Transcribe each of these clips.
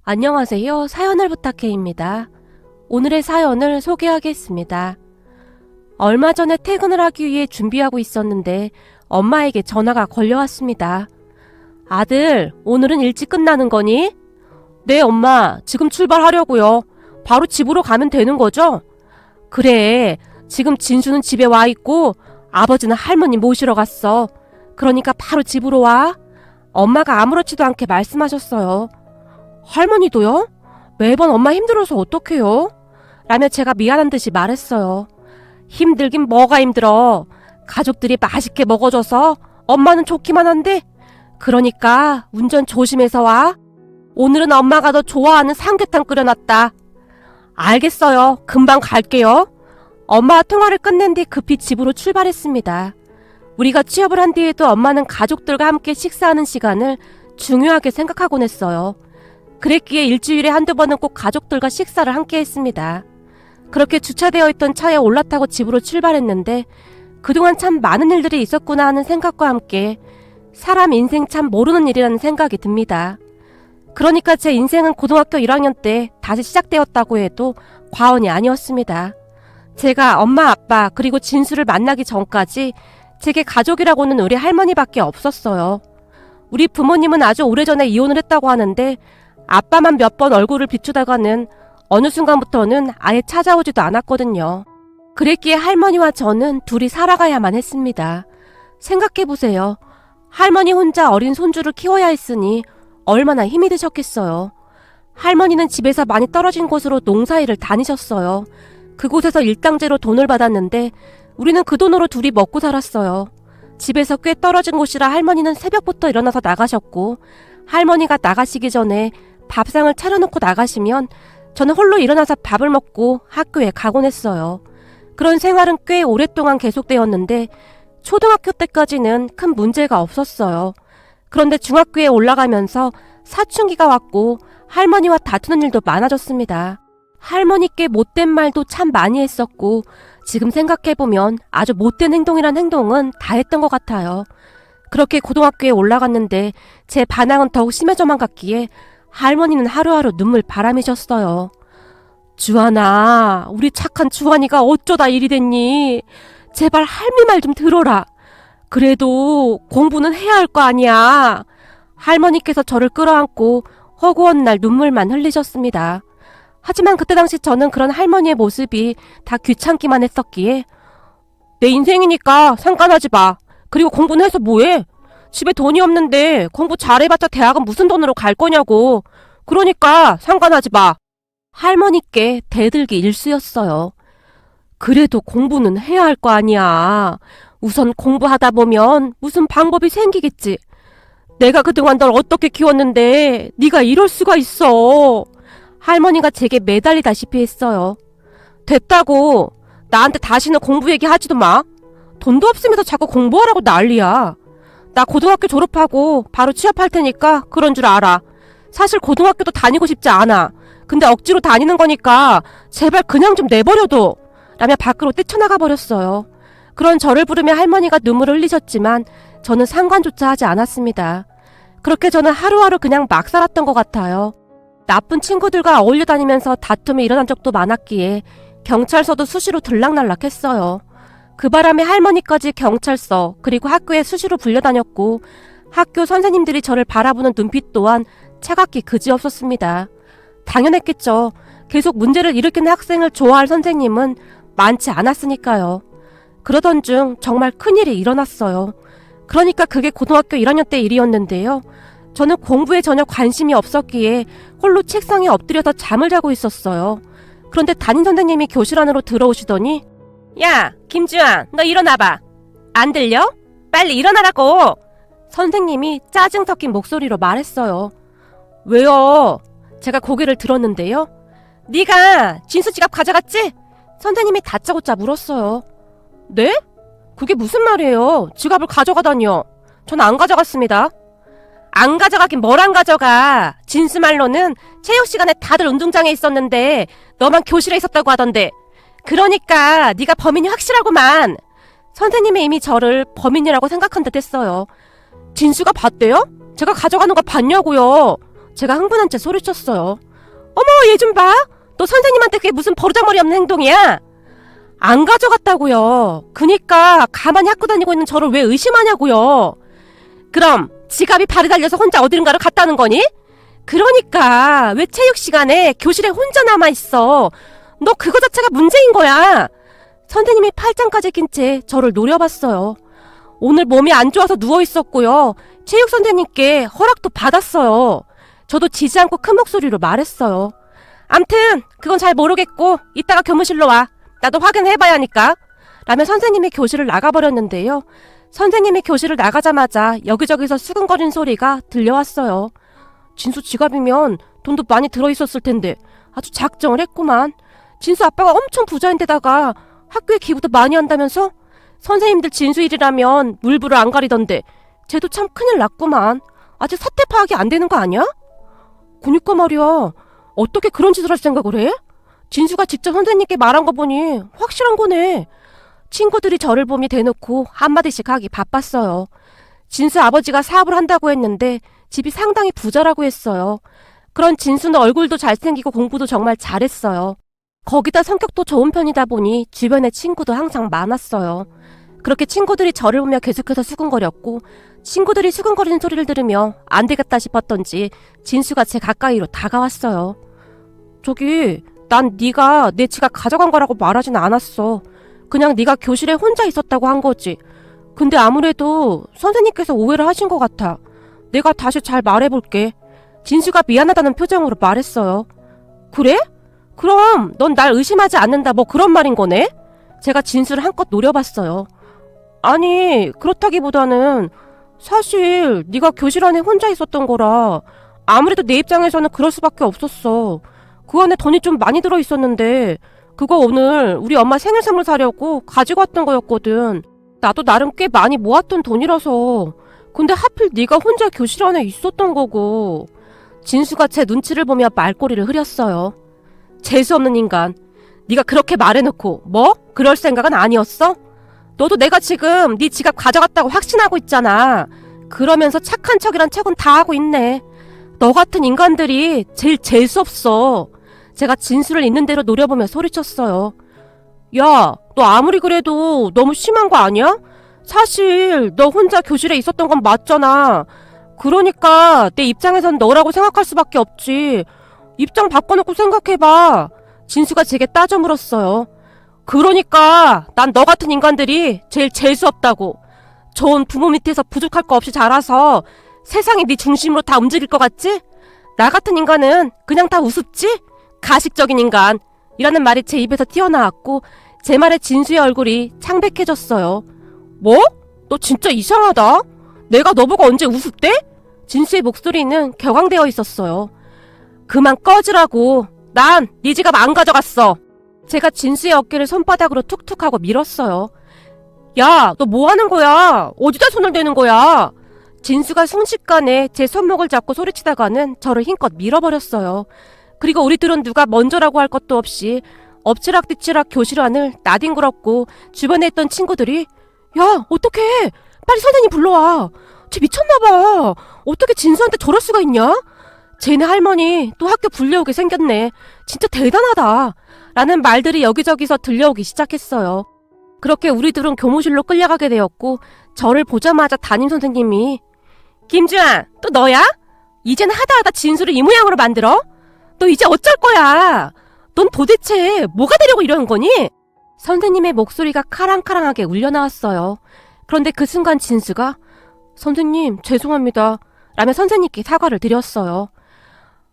안녕하세요. 사연을 부탁해입니다. 오늘의 사연을 소개하겠습니다. 얼마 전에 퇴근을 하기 위해 준비하고 있었는데 엄마에게 전화가 걸려왔습니다. 아들, 오늘은 일찍 끝나는 거니? 네, 엄마. 지금 출발하려고요. 바로 집으로 가면 되는 거죠? 그래. 지금 진수는 집에 와 있고 아버지는 할머니 모시러 갔어. 그러니까 바로 집으로 와. 엄마가 아무렇지도 않게 말씀하셨어요. 할머니도요? 매번 엄마 힘들어서 어떡해요? 라며 제가 미안한 듯이 말했어요. 힘들긴 뭐가 힘들어. 가족들이 맛있게 먹어줘서 엄마는 좋기만 한데. 그러니까 운전 조심해서 와. 오늘은 엄마가 너 좋아하는 삼계탕 끓여놨다. 알겠어요. 금방 갈게요. 엄마와 통화를 끝낸 뒤 급히 집으로 출발했습니다. 우리가 취업을 한 뒤에도 엄마는 가족들과 함께 식사하는 시간을 중요하게 생각하곤 했어요. 그랬기에 일주일에 한두 번은 꼭 가족들과 식사를 함께 했습니다. 그렇게 주차되어 있던 차에 올라타고 집으로 출발했는데 그동안 참 많은 일들이 있었구나 하는 생각과 함께 사람 인생 참 모르는 일이라는 생각이 듭니다. 그러니까 제 인생은 고등학교 1학년 때 다시 시작되었다고 해도 과언이 아니었습니다. 제가 엄마, 아빠 그리고 진수를 만나기 전까지 제게 가족이라고는 우리 할머니밖에 없었어요. 우리 부모님은 아주 오래전에 이혼을 했다고 하는데 아빠만 몇 번 얼굴을 비추다가는 어느 순간부터는 아예 찾아오지도 않았거든요. 그랬기에 할머니와 저는 둘이 살아가야만 했습니다. 생각해보세요. 할머니 혼자 어린 손주를 키워야 했으니 얼마나 힘이 드셨겠어요. 할머니는 집에서 많이 떨어진 곳으로 농사일을 다니셨어요. 그곳에서 일당제로 돈을 받았는데 우리는 그 돈으로 둘이 먹고 살았어요. 집에서 꽤 떨어진 곳이라 할머니는 새벽부터 일어나서 나가셨고 할머니가 나가시기 전에 밥상을 차려놓고 나가시면 저는 홀로 일어나서 밥을 먹고 학교에 가곤 했어요. 그런 생활은 꽤 오랫동안 계속되었는데 초등학교 때까지는 큰 문제가 없었어요. 그런데 중학교에 올라가면서 사춘기가 왔고 할머니와 다투는 일도 많아졌습니다. 할머니께 못된 말도 참 많이 했었고 지금 생각해보면 아주 못된 행동이란 행동은 다 했던 것 같아요. 그렇게 고등학교에 올라갔는데 제 반항은 더욱 심해져만 갔기에 할머니는 하루하루 눈물 바람이셨어요. 주한아, 우리 착한 주한이가 어쩌다 이리 됐니? 제발 할미 말 좀 들어라. 그래도 공부는 해야 할 거 아니야. 할머니께서 저를 끌어안고 허구한 날 눈물만 흘리셨습니다. 하지만 그때 당시 저는 그런 할머니의 모습이 다 귀찮기만 했었기에 내 인생이니까 상관하지 마. 그리고 공부는 해서 뭐해? 집에 돈이 없는데 공부 잘해봤자 대학은 무슨 돈으로 갈 거냐고. 그러니까 상관하지 마. 할머니께 대들기 일쑤였어요. 그래도 공부는 해야 할 거 아니야. 우선 공부하다 보면 무슨 방법이 생기겠지. 내가 그동안 널 어떻게 키웠는데 네가 이럴 수가 있어. 할머니가 제게 매달리다시피 했어요. 됐다고. 나한테 다시는 공부 얘기하지도 마. 돈도 없으면서 자꾸 공부하라고 난리야. 나 고등학교 졸업하고 바로 취업할 테니까 그런 줄 알아. 사실 고등학교도 다니고 싶지 않아. 근데 억지로 다니는 거니까 제발 그냥 좀 내버려둬. 라며 밖으로 뛰쳐나가 버렸어요. 그런 저를 부르며 할머니가 눈물을 흘리셨지만 저는 상관조차 하지 않았습니다. 그렇게 저는 하루하루 그냥 막 살았던 것 같아요. 나쁜 친구들과 어울려 다니면서 다툼이 일어난 적도 많았기에 경찰서도 수시로 들락날락했어요. 그 바람에 할머니까지 경찰서 그리고 학교에 수시로 불려다녔고 학교 선생님들이 저를 바라보는 눈빛 또한 차갑기 그지없었습니다. 당연했겠죠. 계속 문제를 일으키는 학생을 좋아할 선생님은 많지 않았으니까요. 그러던 중 정말 큰일이 일어났어요. 그러니까 그게 고등학교 1학년 때 일이었는데요. 저는 공부에 전혀 관심이 없었기에 홀로 책상에 엎드려서 잠을 자고 있었어요. 그런데 담임 선생님이 교실 안으로 들어오시더니 야, 김주환, 너 일어나봐. 안 들려? 빨리 일어나라고. 선생님이 짜증 섞인 목소리로 말했어요. 왜요? 제가 고개를 들었는데요. 네가 진수 지갑 가져갔지? 선생님이 다짜고짜 물었어요. 네? 그게 무슨 말이에요? 지갑을 가져가다니요. 전 안 가져갔습니다. 안 가져가긴 뭘 안 가져가. 진수 말로는 체육 시간에 다들 운동장에 있었는데 너만 교실에 있었다고 하던데. 그러니까 네가 범인이 확실하구만. 선생님이 이미 저를 범인이라고 생각한 듯 했어요. 진수가 봤대요? 제가 가져가는 거 봤냐고요. 제가 흥분한 채 소리쳤어요. 어머, 얘 좀 봐. 너 선생님한테 그게 무슨 버르장머리 없는 행동이야? 안 가져갔다고요. 그니까 가만히 학교 다니고 있는 저를 왜 의심하냐고요. 그럼 지갑이 발이 달려서 혼자 어디론가를 갔다는 거니? 그러니까 왜 체육 시간에 교실에 혼자 남아있어. 너 그거 자체가 문제인 거야. 선생님이 팔짱까지 낀 채 저를 노려봤어요. 오늘 몸이 안 좋아서 누워있었고요. 체육 선생님께 허락도 받았어요. 저도 지지 않고 큰 목소리로 말했어요. 암튼 그건 잘 모르겠고 이따가 교무실로 와. 나도 확인해봐야 하니까. 라며 선생님이 교실을 나가버렸는데요. 선생님이 교실을 나가자마자 여기저기서 수근거리는 소리가 들려왔어요. 진수 지갑이면 돈도 많이 들어있었을 텐데 아주 작정을 했구만. 진수 아빠가 엄청 부자인데다가 학교에 기부도 많이 한다면서? 선생님들 진수 일이라면 물불을 안 가리던데 쟤도 참 큰일 났구만. 아직 사태 파악이 안 되는 거 아니야? 그니까 말이야. 어떻게 그런 짓을 할 생각을 해? 진수가 직접 선생님께 말한 거 보니 확실한 거네. 친구들이 저를 보며 대놓고 한마디씩 하기 바빴어요. 진수 아버지가 사업을 한다고 했는데 집이 상당히 부자라고 했어요. 그런 진수는 얼굴도 잘생기고 공부도 정말 잘했어요. 거기다 성격도 좋은 편이다 보니 주변에 친구도 항상 많았어요. 그렇게 친구들이 저를 보며 계속해서 수근거렸고 친구들이 수근거리는 소리를 들으며 안 되겠다 싶었던지 진수가 제 가까이로 다가왔어요. 저기 난 네가 내 지갑 가져간 거라고 말하진 않았어. 그냥 네가 교실에 혼자 있었다고 한 거지. 근데 아무래도 선생님께서 오해를 하신 것 같아. 내가 다시 잘 말해볼게. 진수가 미안하다는 표정으로 말했어요. 그래? 그럼 넌 날 의심하지 않는다 뭐 그런 말인 거네? 제가 진수를 한껏 노려봤어요. 아니 그렇다기보다는 사실 네가 교실 안에 혼자 있었던 거라 아무래도 내 입장에서는 그럴 수밖에 없었어. 그 안에 돈이 좀 많이 들어있었는데 그거 오늘 우리 엄마 생일 선물 사려고 가지고 왔던 거였거든. 나도 나름 꽤 많이 모았던 돈이라서. 근데 하필 네가 혼자 교실 안에 있었던 거고. 진수가 제 눈치를 보며 말꼬리를 흐렸어요. 재수없는 인간. 네가 그렇게 말해놓고 뭐? 그럴 생각은 아니었어? 너도 내가 지금 네 지갑 가져갔다고 확신하고 있잖아. 그러면서 착한 척이란 척은 다 하고 있네. 너 같은 인간들이 제일 재수없어. 제가 진수를 있는 대로 노려보며 소리쳤어요. 야, 너 아무리 그래도 너무 심한 거 아니야? 사실 너 혼자 교실에 있었던 건 맞잖아. 그러니까 내 입장에선 너라고 생각할 수밖에 없지. 입장 바꿔놓고 생각해봐. 진수가 제게 따져 물었어요. 그러니까 난 너 같은 인간들이 제일 재수없다고. 좋은 부모 밑에서 부족할 거 없이 자라서 세상이 네 중심으로 다 움직일 것 같지? 나 같은 인간은 그냥 다 우습지? 가식적인 인간. 이라는 말이 제 입에서 튀어나왔고 제 말에 진수의 얼굴이 창백해졌어요. 뭐? 너 진짜 이상하다. 내가 너보고 언제 우습대? 진수의 목소리는 격앙되어 있었어요. 그만 꺼지라고. 난 네 지갑 안 가져갔어. 제가 진수의 어깨를 손바닥으로 툭툭하고 밀었어요. 야, 너 뭐 하는 거야? 어디다 손을 대는 거야? 진수가 순식간에 제 손목을 잡고 소리치다가는 저를 힘껏 밀어버렸어요. 그리고 우리 둘은 누가 먼저라고 할 것도 없이 엎치락뒤치락 교실 안을 나뒹굴었고 주변에 있던 친구들이 야, 어떡해. 빨리 선생님 불러와. 쟤 미쳤나봐. 어떻게 진수한테 저럴 수가 있냐? 쟤네 할머니 또 학교 불려오게 생겼네. 진짜 대단하다. 라는 말들이 여기저기서 들려오기 시작했어요. 그렇게 우리들은 교무실로 끌려가게 되었고 저를 보자마자 담임선생님이 김주환, 또 너야? 이젠 하다하다 진수를 이 모양으로 만들어? 너 이제 어쩔 거야? 넌 도대체 뭐가 되려고 이러는 거니? 선생님의 목소리가 카랑카랑하게 울려나왔어요. 그런데 그 순간 진수가 선생님 죄송합니다 라며 선생님께 사과를 드렸어요.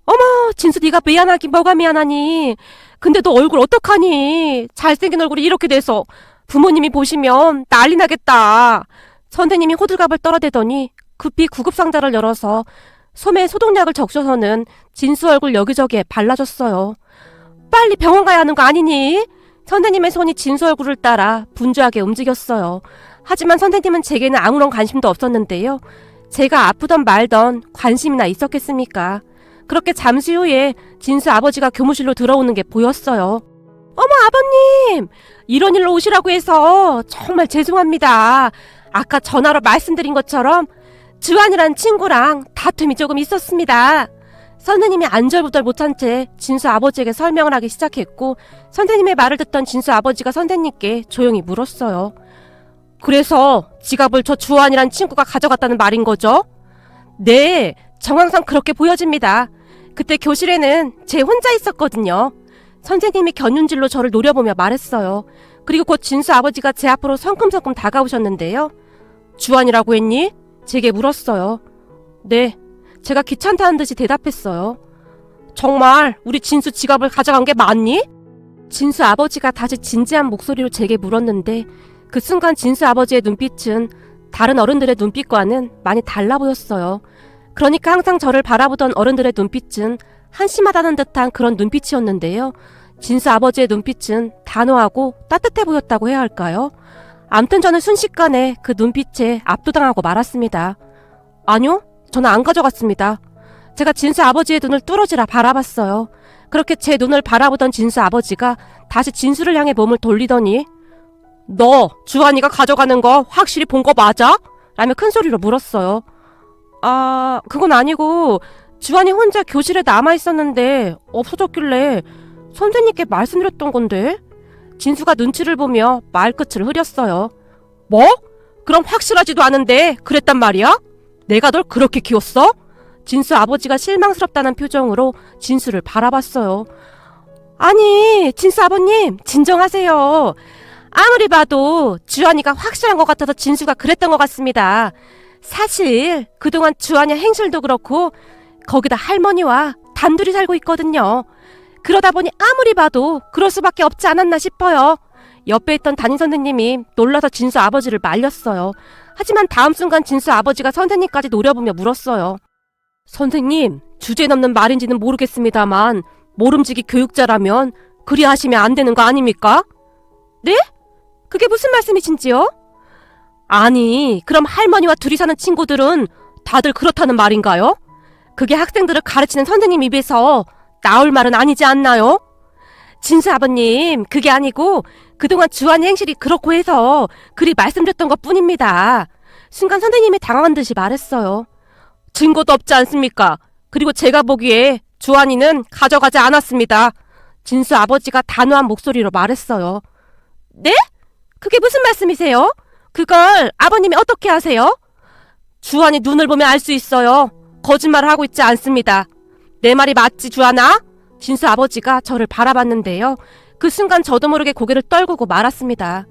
어머, 진수 네가 미안하긴 뭐가 미안하니. 근데 너 얼굴 어떡하니. 잘생긴 얼굴이 이렇게 돼서 부모님이 보시면 난리 나겠다. 선생님이 호들갑을 떨어대더니 급히 구급상자를 열어서 솜에 소독약을 적셔서는 진수 얼굴 여기저기에 발라줬어요. 빨리 병원 가야 하는 거 아니니? 선생님의 손이 진수 얼굴을 따라 분주하게 움직였어요. 하지만 선생님은 제게는 아무런 관심도 없었는데요. 제가 아프던 말던 관심이나 있었겠습니까? 그렇게 잠시 후에 진수 아버지가 교무실로 들어오는 게 보였어요. 어머, 아버님! 이런 일로 오시라고 해서 정말 죄송합니다. 아까 전화로 말씀드린 것처럼 주한이란 친구랑 다툼이 조금 있었습니다. 선생님이 안절부절 못한 채 진수 아버지에게 설명을 하기 시작했고 선생님의 말을 듣던 진수 아버지가 선생님께 조용히 물었어요. 그래서 지갑을 저 주한이란 친구가 가져갔다는 말인 거죠? 네, 정황상 그렇게 보여집니다. 그때 교실에는 제 혼자 있었거든요. 선생님이 견눈질로 저를 노려보며 말했어요. 그리고 곧 진수 아버지가 제 앞으로 성큼성큼 다가오셨는데요. 주한이라고 했니? 제게 물었어요. 네, 제가 귀찮다는 듯이 대답했어요. 정말 우리 진수 지갑을 가져간 게 맞니? 진수 아버지가 다시 진지한 목소리로 제게 물었는데 그 순간 진수 아버지의 눈빛은 다른 어른들의 눈빛과는 많이 달라 보였어요. 그러니까 항상 저를 바라보던 어른들의 눈빛은 한심하다는 듯한 그런 눈빛이었는데요. 진수 아버지의 눈빛은 단호하고 따뜻해 보였다고 해야 할까요? 암튼 저는 순식간에 그 눈빛에 압도당하고 말았습니다. 아니요, 저는 안 가져갔습니다. 제가 진수 아버지의 눈을 뚫어지라 바라봤어요. 그렇게 제 눈을 바라보던 진수 아버지가 다시 진수를 향해 몸을 돌리더니 너 주한이가 가져가는 거 확실히 본 거 맞아? 라며 큰 소리로 물었어요. 아, 그건 아니고 주한이 혼자 교실에 남아있었는데 없어졌길래 선생님께 말씀드렸던 건데. 진수가 눈치를 보며 말끝을 흐렸어요. 뭐? 그럼 확실하지도 않은데 그랬단 말이야? 내가 널 그렇게 키웠어? 진수 아버지가 실망스럽다는 표정으로 진수를 바라봤어요. 아니, 진수 아버님, 진정하세요. 아무리 봐도 주한이가 확실한 것 같아서 진수가 그랬던 것 같습니다. 사실 그동안 주한이 행실도 그렇고 거기다 할머니와 단둘이 살고 있거든요. 그러다 보니 아무리 봐도 그럴 수밖에 없지 않았나 싶어요. 옆에 있던 담임선생님이 놀라서 진수 아버지를 말렸어요. 하지만 다음 순간 진수 아버지가 선생님까지 노려보며 물었어요. 선생님, 주제 넘는 말인지는 모르겠습니다만 모름지기 교육자라면 그리 하시면 안 되는 거 아닙니까? 네? 그게 무슨 말씀이신지요? 아니, 그럼 할머니와 둘이 사는 친구들은 다들 그렇다는 말인가요? 그게 학생들을 가르치는 선생님 입에서 나올 말은 아니지 않나요? 진수 아버님, 그게 아니고 그동안 주한이 행실이 그렇고 해서 그리 말씀드렸던 것 뿐입니다. 순간 선생님이 당황한 듯이 말했어요. 증거도 없지 않습니까? 그리고 제가 보기에 주한이는 가져가지 않았습니다. 진수 아버지가 단호한 목소리로 말했어요. 네? 그게 무슨 말씀이세요? 그걸 아버님이 어떻게 아세요? 주한이 눈을 보면 알 수 있어요. 거짓말을 하고 있지 않습니다. 내 말이 맞지, 주한아? 진수 아버지가 저를 바라봤는데요. 그 순간 저도 모르게 고개를 떨구고 말았습니다.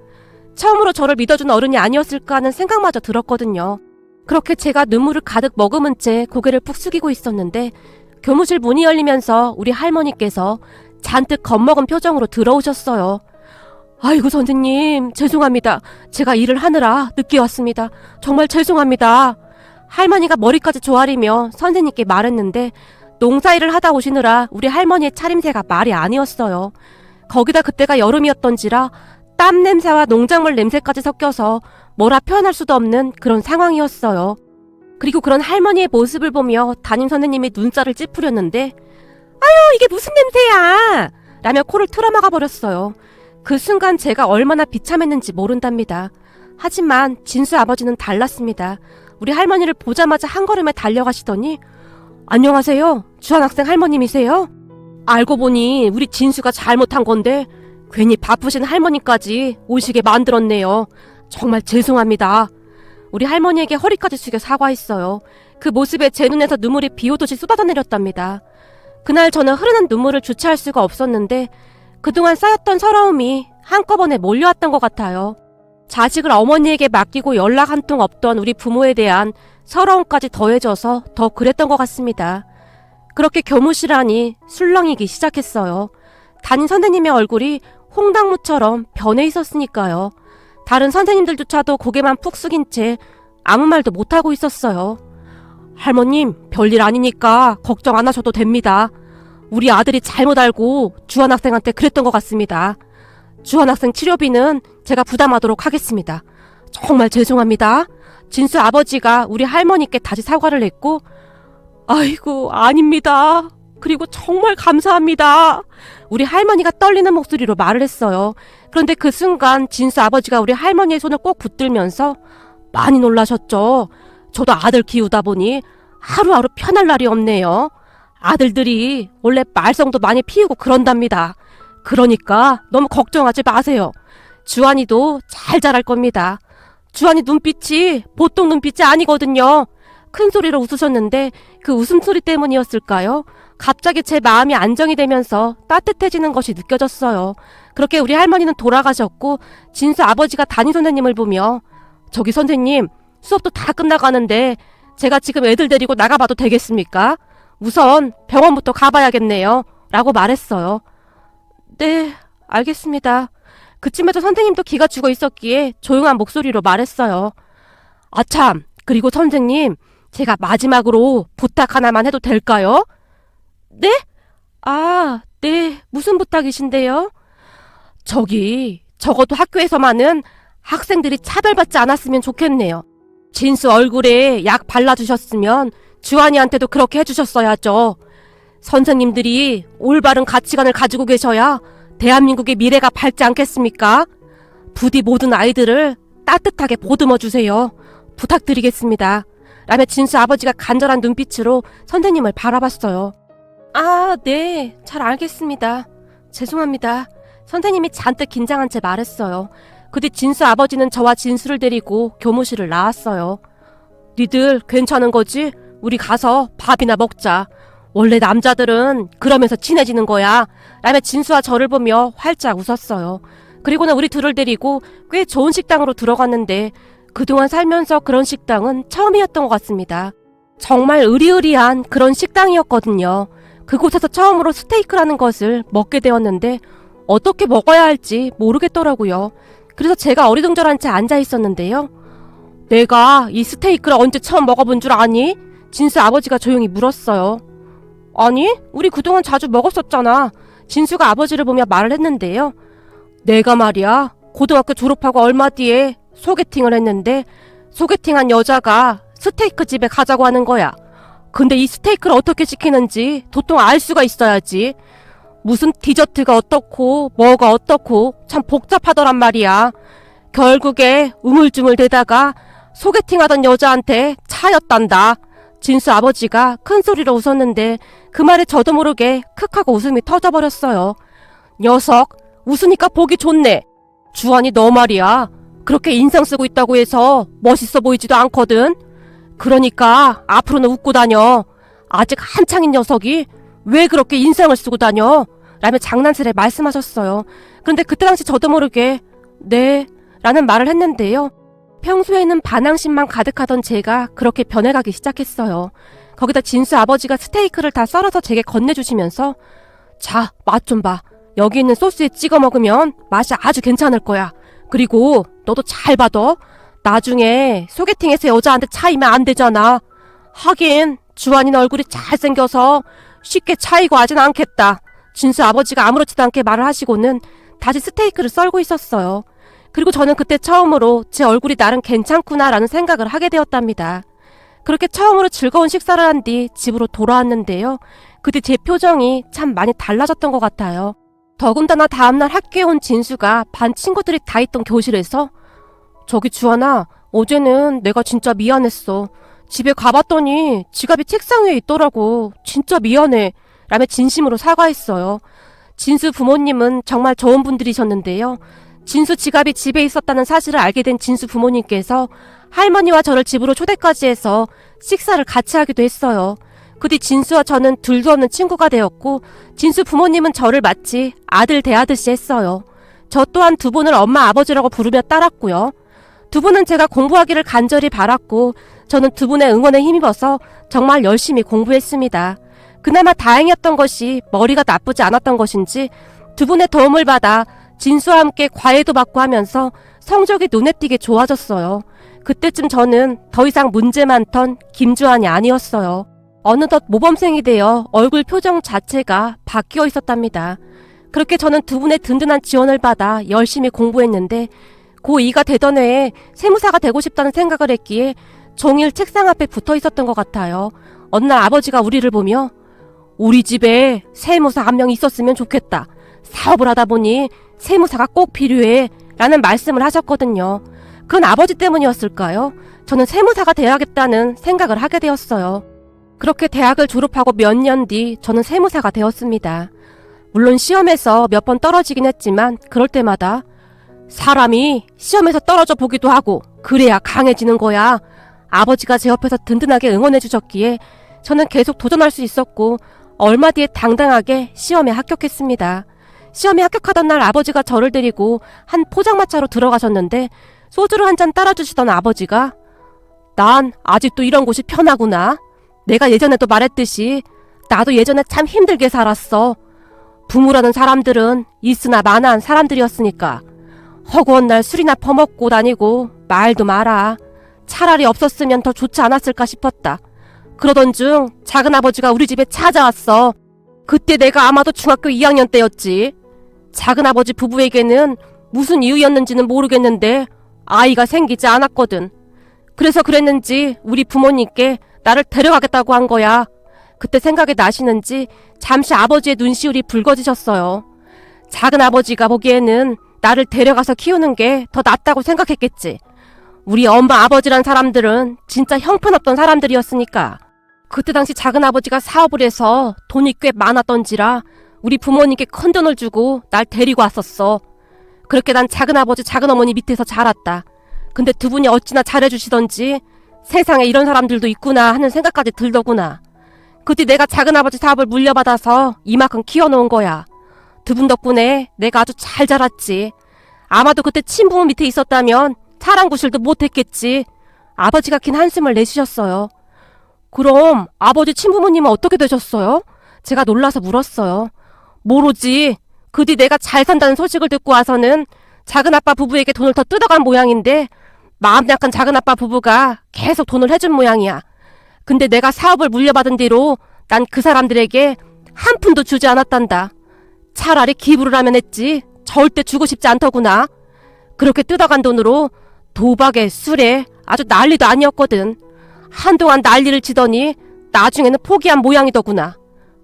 처음으로 저를 믿어준 어른이 아니었을까 하는 생각마저 들었거든요. 그렇게 제가 눈물을 가득 머금은 채 고개를 푹 숙이고 있었는데 교무실 문이 열리면서 우리 할머니께서 잔뜩 겁먹은 표정으로 들어오셨어요. 아이고 선생님, 죄송합니다. 제가 일을 하느라 늦게 왔습니다. 정말 죄송합니다. 할머니가 머리까지 조아리며 선생님께 말했는데 농사일을 하다 오시느라 우리 할머니의 차림새가 말이 아니었어요. 거기다 그때가 여름이었던지라 땀 냄새와 농작물 냄새까지 섞여서 뭐라 표현할 수도 없는 그런 상황이었어요. 그리고 그런 할머니의 모습을 보며 담임 선생님이 눈살을 찌푸렸는데 아유, 이게 무슨 냄새야! 라며 코를 틀어막아 버렸어요. 그 순간 제가 얼마나 비참했는지 모른답니다. 하지만 진수 아버지는 달랐습니다. 우리 할머니를 보자마자 한 걸음에 달려가시더니 안녕하세요. 주한 학생 할머님이세요? 알고 보니 우리 진수가 잘못한 건데 괜히 바쁘신 할머니까지 오시게 만들었네요. 정말 죄송합니다. 우리 할머니에게 허리까지 숙여 사과했어요. 그 모습에 제 눈에서 눈물이 비오듯이 쏟아져 내렸답니다. 그날 저는 흐르는 눈물을 주체할 수가 없었는데 그동안 쌓였던 서러움이 한꺼번에 몰려왔던 것 같아요. 자식을 어머니에게 맡기고 연락 한 통 없던 우리 부모에 대한 서러움까지 더해져서 더 그랬던 것 같습니다. 그렇게 교무실 안이 술렁이기 시작했어요. 담임 선생님의 얼굴이 홍당무처럼 변해 있었으니까요. 다른 선생님들조차도 고개만 푹 숙인 채 아무 말도 못하고 있었어요. 할머님, 별일 아니니까 걱정 안 하셔도 됩니다. 우리 아들이 잘못 알고 주한 학생한테 그랬던 것 같습니다. 주한 학생 치료비는 제가 부담하도록 하겠습니다. 정말 죄송합니다. 진수 아버지가 우리 할머니께 다시 사과를 했고 아이고, 아닙니다. 그리고 정말 감사합니다. 우리 할머니가 떨리는 목소리로 말을 했어요. 그런데 그 순간 진수 아버지가 우리 할머니의 손을 꼭 붙들면서 많이 놀라셨죠. 저도 아들 키우다 보니 하루하루 편할 날이 없네요. 아들들이 원래 말썽도 많이 피우고 그런답니다. 그러니까 너무 걱정하지 마세요. 주한이도 잘 자랄 겁니다. 주한이 눈빛이 보통 눈빛이 아니거든요. 큰 소리로 웃으셨는데 그 웃음소리 때문이었을까요? 갑자기 제 마음이 안정이 되면서 따뜻해지는 것이 느껴졌어요. 그렇게 우리 할머니는 돌아가셨고 진수 아버지가 담임 선생님을 보며 저기 선생님, 수업도 다 끝나가는데 제가 지금 애들 데리고 나가봐도 되겠습니까? 우선 병원부터 가봐야겠네요. 라고 말했어요. 네, 알겠습니다. 그쯤에도 선생님도 기가 죽어 있었기에 조용한 목소리로 말했어요. 아참, 그리고 선생님, 제가 마지막으로 부탁 하나만 해도 될까요? 네? 아, 네. 무슨 부탁이신데요? 적어도 학교에서만은 학생들이 차별받지 않았으면 좋겠네요. 진수 얼굴에 약 발라주셨으면 주한이한테도 그렇게 해주셨어야죠. 선생님들이 올바른 가치관을 가지고 계셔야 대한민국의 미래가 밝지 않겠습니까? 부디 모든 아이들을 따뜻하게 보듬어 주세요. 부탁드리겠습니다. 라며 진수 아버지가 간절한 눈빛으로 선생님을 바라봤어요. 아, 네. 잘 알겠습니다. 죄송합니다. 선생님이 잔뜩 긴장한 채 말했어요. 그 뒤 진수 아버지는 저와 진수를 데리고 교무실을 나왔어요. 니들 괜찮은 거지? 우리 가서 밥이나 먹자. 원래 남자들은 그러면서 친해지는 거야. 라며 진수와 저를 보며 활짝 웃었어요. 그리고는 우리 둘을 데리고 꽤 좋은 식당으로 들어갔는데 그동안 살면서 그런 식당은 처음이었던 것 같습니다. 정말 으리으리한 그런 식당이었거든요. 그곳에서 처음으로 스테이크라는 것을 먹게 되었는데 어떻게 먹어야 할지 모르겠더라고요. 그래서 제가 어리둥절한 채 앉아 있었는데요. 내가 이 스테이크를 언제 처음 먹어본 줄 아니? 진수 아버지가 조용히 물었어요. 아니, 우리 그동안 자주 먹었었잖아. 진수가 아버지를 보며 말을 했는데요. 내가 말이야, 고등학교 졸업하고 얼마 뒤에 소개팅을 했는데 소개팅한 여자가 스테이크 집에 가자고 하는 거야. 근데 이 스테이크를 어떻게 시키는지 도통 알 수가 있어야지. 무슨 디저트가 어떻고 뭐가 어떻고 참 복잡하더란 말이야. 결국에 우물쭈물 대다가 소개팅하던 여자한테 차였단다. 진수 아버지가 큰 소리로 웃었는데 그 말에 저도 모르게 크 하고 웃음이 터져버렸어요. 녀석, 웃으니까 보기 좋네. 주한이 너 말이야. 그렇게 인상 쓰고 있다고 해서 멋있어 보이지도 않거든. 그러니까 앞으로는 웃고 다녀. 아직 한창인 녀석이 왜 그렇게 인상을 쓰고 다녀? 라며 장난스레 말씀하셨어요. 그런데 그때 당시 저도 모르게 네 라는 말을 했는데요. 평소에는 반항심만 가득하던 제가 그렇게 변해가기 시작했어요. 거기다 진수 아버지가 스테이크를 다 썰어서 제게 건네주시면서 자, 맛 좀 봐. 여기 있는 소스에 찍어 먹으면 맛이 아주 괜찮을 거야. 그리고 너도 잘 봐둬. 나중에 소개팅에서 여자한테 차이면 안 되잖아. 하긴 주한이는 얼굴이 잘생겨서 쉽게 차이고 하진 않겠다. 진수 아버지가 아무렇지도 않게 말을 하시고는 다시 스테이크를 썰고 있었어요. 그리고 저는 그때 처음으로 제 얼굴이 나름 괜찮구나라는 생각을 하게 되었답니다. 그렇게 처음으로 즐거운 식사를 한 뒤 집으로 돌아왔는데요. 그때 제 표정이 참 많이 달라졌던 것 같아요. 더군다나 다음날 학교에 온 진수가 반 친구들이 다 있던 교실에서 저기 주한아, 어제는 내가 진짜 미안했어. 집에 가봤더니 지갑이 책상 위에 있더라고. 진짜 미안해. 라며 진심으로 사과했어요. 진수 부모님은 정말 좋은 분들이셨는데요. 진수 지갑이 집에 있었다는 사실을 알게 된 진수 부모님께서 할머니와 저를 집으로 초대까지 해서 식사를 같이 하기도 했어요. 그 뒤 진수와 저는 둘도 없는 친구가 되었고 진수 부모님은 저를 마치 아들 대하듯이 했어요. 저 또한 두 분을 엄마 아버지라고 부르며 따랐고요. 두 분은 제가 공부하기를 간절히 바랐고 저는 두 분의 응원에 힘입어서 정말 열심히 공부했습니다. 그나마 다행이었던 것이 머리가 나쁘지 않았던 것인지 두 분의 도움을 받아 진수와 함께 과외도 받고 하면서 성적이 눈에 띄게 좋아졌어요. 그때쯤 저는 더 이상 문제 많던 김주한이 아니었어요. 어느덧 모범생이 되어 얼굴 표정 자체가 바뀌어 있었답니다. 그렇게 저는 두 분의 든든한 지원을 받아 열심히 공부했는데 고2가 되던 해에 세무사가 되고 싶다는 생각을 했기에 종일 책상 앞에 붙어 있었던 것 같아요. 어느 날 아버지가 우리를 보며 우리 집에 세무사 한 명 있었으면 좋겠다. 사업을 하다 보니 세무사가 꼭 필요해. 라는 말씀을 하셨거든요. 그건 아버지 때문이었을까요? 저는 세무사가 되어야겠다는 생각을 하게 되었어요. 그렇게 대학을 졸업하고 몇 년 뒤 저는 세무사가 되었습니다. 물론 시험에서 몇 번 떨어지긴 했지만 그럴 때마다 사람이 시험에서 떨어져 보기도 하고 그래야 강해지는 거야. 아버지가 제 옆에서 든든하게 응원해 주셨기에 저는 계속 도전할 수 있었고 얼마 뒤에 당당하게 시험에 합격했습니다. 시험에 합격하던 날 아버지가 저를 데리고 한 포장마차로 들어가셨는데 소주를 한 잔 따라주시던 아버지가 난 아직도 이런 곳이 편하구나. 내가 예전에도 말했듯이 나도 예전에 참 힘들게 살았어. 부모라는 사람들은 있으나 마나한 사람들이었으니까 허구한 날 술이나 퍼먹고 다니고 말도 마라. 차라리 없었으면 더 좋지 않았을까 싶었다. 그러던 중 작은아버지가 우리 집에 찾아왔어. 그때 내가 아마도 중학교 2학년 때였지. 작은아버지 부부에게는 무슨 이유였는지는 모르겠는데 아이가 생기지 않았거든. 그래서 그랬는지 우리 부모님께 나를 데려가겠다고 한 거야. 그때 생각이 나시는지 잠시 아버지의 눈시울이 붉어지셨어요. 작은아버지가 보기에는 나를 데려가서 키우는 게 더 낫다고 생각했겠지. 우리 엄마 아버지란 사람들은 진짜 형편없던 사람들이었으니까. 그때 당시 작은아버지가 사업을 해서 돈이 꽤 많았던지라 우리 부모님께 큰 돈을 주고 날 데리고 왔었어. 그렇게 난 작은아버지 작은어머니 밑에서 자랐다. 근데 두 분이 어찌나 잘해주시던지 세상에 이런 사람들도 있구나 하는 생각까지 들더구나. 그때 내가 작은아버지 사업을 물려받아서 이만큼 키워놓은 거야. 두 분 덕분에 내가 아주 잘 자랐지. 아마도 그때 친부모 밑에 있었다면 사랑구실도 못했겠지. 아버지가 긴 한숨을 내쉬셨어요. 그럼 아버지 친부모님은 어떻게 되셨어요? 제가 놀라서 물었어요. 모르지. 그 뒤 내가 잘 산다는 소식을 듣고 와서는 작은아빠 부부에게 돈을 더 뜯어간 모양인데 마음 약한 작은아빠 부부가 계속 돈을 해준 모양이야. 근데 내가 사업을 물려받은 뒤로 난 그 사람들에게 한 푼도 주지 않았단다. 차라리 기부를 하면 했지 절대 주고 싶지 않더구나. 그렇게 뜯어간 돈으로 도박에 술에 아주 난리도 아니었거든. 한동안 난리를 치더니 나중에는 포기한 모양이더구나.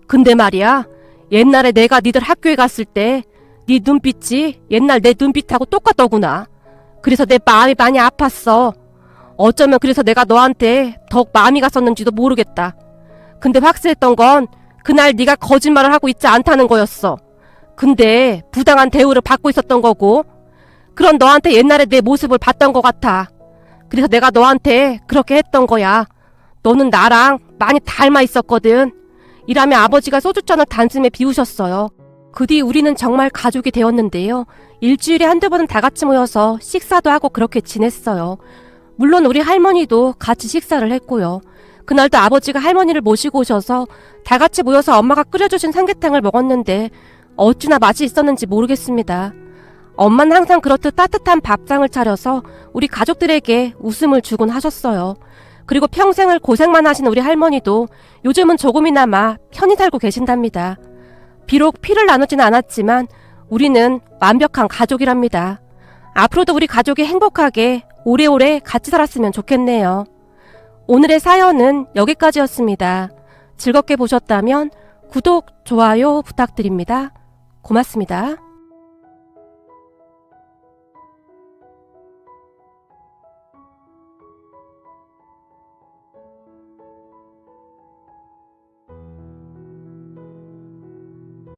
근데 말이야, 옛날에 내가 니들 학교에 갔을 때 네 눈빛이 옛날 내 눈빛하고 똑같더구나. 그래서 내 마음이 많이 아팠어. 어쩌면 그래서 내가 너한테 더욱 마음이 갔었는지도 모르겠다. 근데 확실했던 건 그날 네가 거짓말을 하고 있지 않다는 거였어. 근데 부당한 대우를 받고 있었던 거고 그런 너한테 옛날에 내 모습을 봤던 것 같아. 그래서 내가 너한테 그렇게 했던 거야. 너는 나랑 많이 닮아 있었거든. 이라며 아버지가 소주잔을 단숨에 비우셨어요. 그 뒤 우리는 정말 가족이 되었는데요. 일주일에 한두 번은 다 같이 모여서 식사도 하고 그렇게 지냈어요. 물론 우리 할머니도 같이 식사를 했고요. 그날도 아버지가 할머니를 모시고 오셔서 다 같이 모여서 엄마가 끓여주신 삼계탕을 먹었는데 어찌나 맛이 있었는지 모르겠습니다. 엄마는 항상 그렇듯 따뜻한 밥상을 차려서 우리 가족들에게 웃음을 주곤 하셨어요. 그리고 평생을 고생만 하신 우리 할머니도 요즘은 조금이나마 편히 살고 계신답니다. 비록 피를 나누진 않았지만 우리는 완벽한 가족이랍니다. 앞으로도 우리 가족이 행복하게 오래오래 같이 살았으면 좋겠네요. 오늘의 사연은 여기까지였습니다. 즐겁게 보셨다면 구독, 좋아요 부탁드립니다. 고맙습니다.